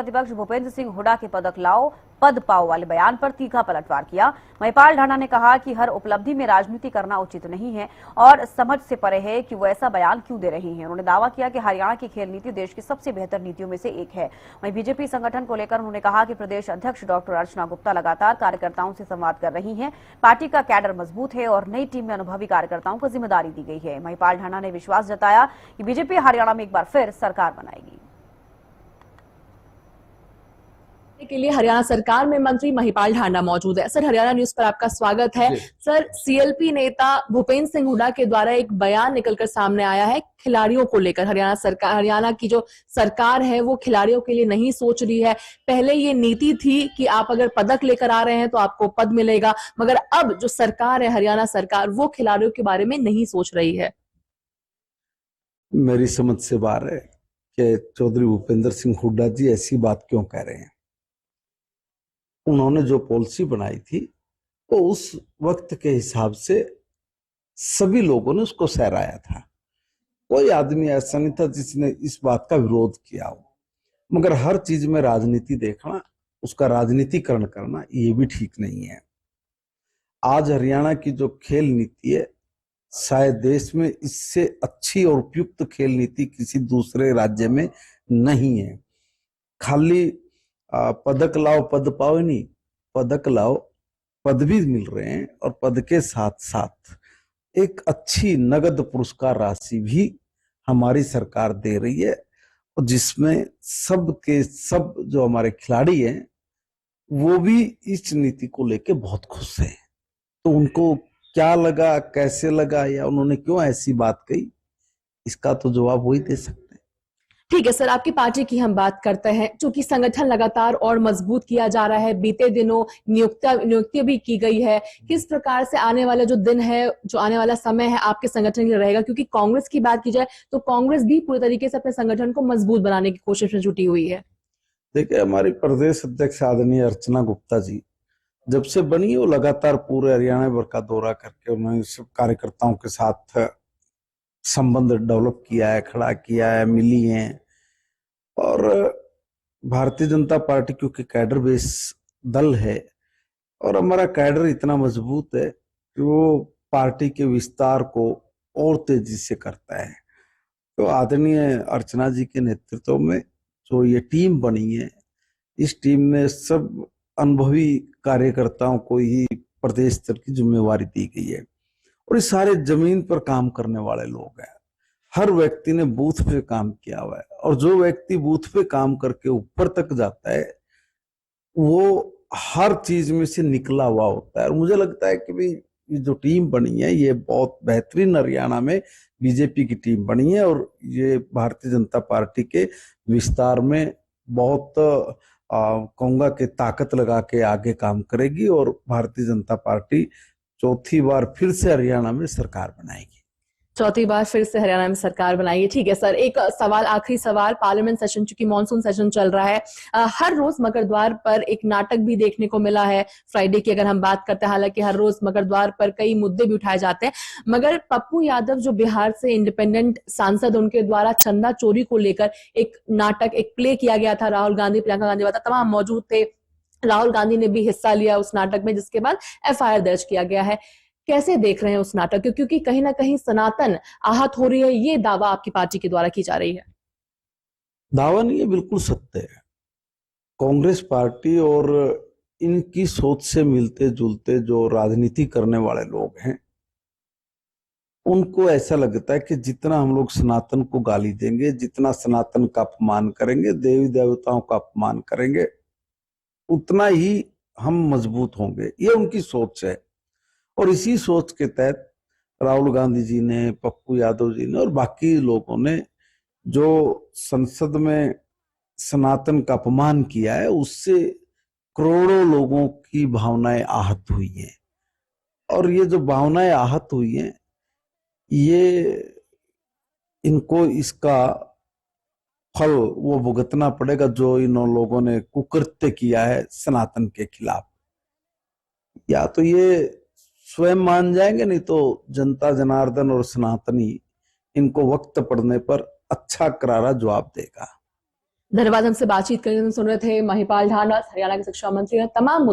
प्रतिपक्ष भूपेंद्र सिंह हुड्डा के पदक लाओ पद पाओ वाले बयान पर तीखा पलटवार किया। महिपाल ढांडा ने कहा कि हर उपलब्धि में राजनीति करना उचित नहीं है और समझ से परे है कि वो ऐसा बयान क्यों दे रही हैं। उन्होंने दावा किया कि हरियाणा की खेल नीति देश की सबसे बेहतर नीतियों में से एक है। वहीं बीजेपी संगठन को लेकर उन्होंने कहा कि प्रदेश अध्यक्ष डॉक्टर अर्चना गुप्ता लगातार कार्यकर्ताओं से संवाद कर रही हैं। पार्टी का कैडर मजबूत है और नई टीम में अनुभवी कार्यकर्ताओं को जिम्मेदारी दी गई है। महिपाल ढांडा ने विश्वास जताया कि बीजेपी हरियाणा में एक बार फिर सरकार बनाएगी। के लिए हरियाणा सरकार में मंत्री महिपाल ढांडा मौजूद है। सर, हरियाणा न्यूज पर आपका स्वागत है। सर, सीएलपी नेता भूपेंद्र सिंह हुड्डा के द्वारा एक बयान निकलकर सामने आया है खिलाड़ियों को लेकर। हरियाणा की जो सरकार है वो खिलाड़ियों के लिए नहीं सोच रही है। पहले ये नीति थी कि आप अगर पदक लेकर आ रहे हैं तो आपको पद मिलेगा, मगर अब जो सरकार है हरियाणा सरकार वो खिलाड़ियों के बारे में नहीं सोच रही है। मेरी समझ से बाहर है कि चौधरी भूपेंद्र सिंह हुड्डा जी ऐसी बात क्यों कह रहे हैं। उन्होंने जो पॉलिसी बनाई थी तो उस वक्त के हिसाब से सभी लोगों ने उसको सहराया था। कोई आदमी ऐसा नहीं था जिसने इस बात का विरोध किया हो, मगर हर चीज में राजनीति देखना, उसका राजनीतिकरण करना, ये भी ठीक नहीं है। आज हरियाणा की जो खेल नीति है, शायद देश में इससे अच्छी और उपयुक्त खेल नीति किसी दूसरे राज्य में नहीं है। खाली पदक लाओ पद पाओ नहीं, पदक लाओ पद भी मिल रहे हैं और पद के साथ साथ एक अच्छी नगद पुरस्कार राशि भी हमारी सरकार दे रही है, और जिसमें सब के सब जो हमारे खिलाड़ी हैं वो भी इस नीति को लेके बहुत खुश हैं। तो उनको क्या लगा, कैसे लगा, या उन्होंने क्यों ऐसी बात कही, इसका तो जवाब वही दे सकते हैं। ठीक है सर, आपकी पार्टी की हम बात करते हैं। चूंकि संगठन लगातार और मजबूत किया जा रहा है, बीते दिनों नियुक्तियां भी की गई है। किस प्रकार से आने वाला जो दिन है, जो आने वाला समय है आपके संगठन के लिए रहेगा? क्योंकि कांग्रेस की बात की जाए तो कांग्रेस भी पूरे तरीके से अपने संगठन को मजबूत बनाने की कोशिश में जुटी हुई है। देखिए, हमारी प्रदेश अध्यक्ष आदरणीय अर्चना गुप्ता जी जब से बनी, वो लगातार पूरे हरियाणा भर का दौरा करके उन्होंने सब कार्यकर्ताओं के साथ संबंध डेवलप किया है, खड़ा किया है, मिली हैं। और भारतीय जनता पार्टी क्योंकि कैडर बेस दल है और हमारा कैडर इतना मजबूत है कि वो पार्टी के विस्तार को और तेजी से करता है। तो आदरणीय अर्चना जी के नेतृत्व में जो ये टीम बनी है, इस टीम में सब अनुभवी कार्यकर्ताओं को ही प्रदेश स्तर की जिम्मेवारी दी गई है और ये सारे जमीन पर काम करने वाले लोग हैं। हर व्यक्ति ने बूथ पे काम किया हुआ है और जो व्यक्ति बूथ पे काम करके ऊपर तक जाता है वो हर चीज में से निकला हुआ होता है। और मुझे लगता है कि भाई ये जो टीम बनी है ये बहुत बेहतरीन हरियाणा में बीजेपी की टीम बनी है और ये भारतीय जनता पार्टी के विस्तार में बहुत कहूंगा कि ताकत लगा के आगे काम करेगी और भारतीय जनता पार्टी चौथी बार फिर से हरियाणा में सरकार बनाएगी। चौथी बार फिर से हरियाणा में सरकार बनाई है। ठीक है सर, एक सवाल, आखिरी सवाल। पार्लियामेंट सेशन, चूंकि मॉनसून सेशन चल रहा है, हर रोज मकर द्वार पर एक नाटक भी देखने को मिला है। फ्राइडे की अगर हम बात करते हैं, हालांकि हर रोज मकर द्वार पर कई मुद्दे भी उठाए जाते हैं, मगर पप्पू यादव जो बिहार से इंडिपेंडेंट सांसद, उनके द्वारा चंदा चोरी को लेकर एक नाटक, एक प्ले किया गया था। राहुल गांधी, प्रियंका गांधी वाला तमाम मौजूद थे। राहुल गांधी ने भी हिस्सा लिया उस नाटक में, जिसके बाद एफआईआर दर्ज किया गया है। कैसे देख रहे हैं उस नाटक? क्योंकि कहीं ना कहीं सनातन आहत हो रही है, ये दावा आपकी पार्टी के द्वारा की जा रही है। दावा नहीं है, बिल्कुल सत्य है। कांग्रेस पार्टी और इनकी सोच से मिलते जुलते जो राजनीति करने वाले लोग हैं, उनको ऐसा लगता है कि जितना हम लोग सनातन को गाली देंगे, जितना सनातन का अपमान करेंगे, देवी देवताओं का अपमान करेंगे, उतना ही हम मजबूत होंगे। ये उनकी सोच है और इसी सोच के तहत राहुल गांधी जी ने, पप्पू यादव जी ने और बाकी लोगों ने जो संसद में सनातन का अपमान किया है, उससे करोड़ों लोगों की भावनाएं आहत हुई हैं। और ये जो भावनाएं आहत हुई हैं, ये इनको इसका फल वो भुगतना पड़ेगा जो इन लोगों ने कुकृत्य किया है सनातन के खिलाफ। या तो ये स्वयं मान जाएंगे, नहीं तो जनता जनार्दन और सनातनी इनको वक्त पड़ने पर अच्छा करारा जवाब देगा। धन्यवाद। हमसे बातचीत करने सुन रहे थे महिपाल ढांडा, हरियाणा के शिक्षा मंत्री हैं। तमाम